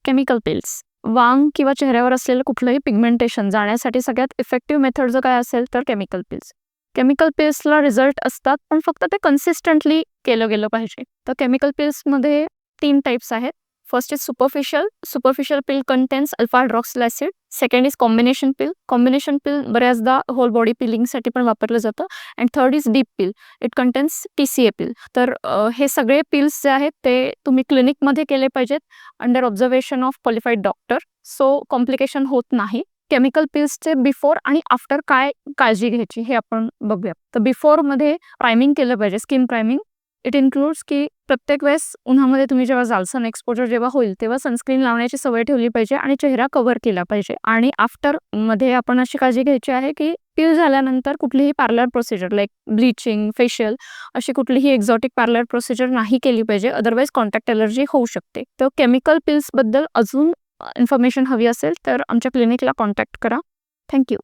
Chemical pills. वांग किंवा चेहऱ्यावर असलेलं कुठलंही पिगमेंटेशन जाण्यासाठी सगळ्यात इफेक्टिव्ह मेथड जर काय असेल तर केमिकल पिल्स. केमिकल पिल्सला रिझल्ट असतात, पण फक्त ते कन्सिस्टंटली केलं गेलं पाहिजे. तर केमिकल पिल्समध्ये 3 टाइप्स आहेत. First is superficial. Superficial peel contains alpha hydroxyl acid. Second is combination peel. Combination peel बऱ्याचदा होल बॉडी पिलिंगसाठी पण वापरलं जातं. And third is deep peel. It contains TCA peel. तर हे सगळे पिल्स जे आहेत ते तुम्ही क्लिनिकमध्ये केले पाहिजेत under observation of qualified doctor. So complication होत नाही. केमिकल पिल्सचे बिफोर आणि आफ्टर काय काळजी घ्यायची हे आपण बघूया. तर बिफोरमध्ये प्रायमिंग केलं पाहिजे, स्किन प्रायमिंग. इट इन्क्लूड्स की प्रत्येक वेळेस उन्हामध्ये तुम्ही जेव्हा जाल, सन एक्सपोजर जेव्हा होईल तेव्हा सनस्क्रीन लावण्याची सवय ठेवली पाहिजे आणि चेहरा कव्हर केला पाहिजे. आणि आफ्टरमध्ये आपण अशी काळजी घ्यायची आहे की पिल झाल्यानंतर कुठलीही parlour procedure like bleaching, facial अशी कुठलीही एक्झॉटिक पार्लर प्रोसिजर नाही केली पाहिजे, अदरवाईज कॉन्टॅक्ट ॲलर्जी होऊ शकते. तर केमिकल पिल्सबद्दल अजून इन्फॉर्मेशन हवी असेल तर आमच्या क्लिनिकला कॉन्टॅक्ट करा. थँक्यू.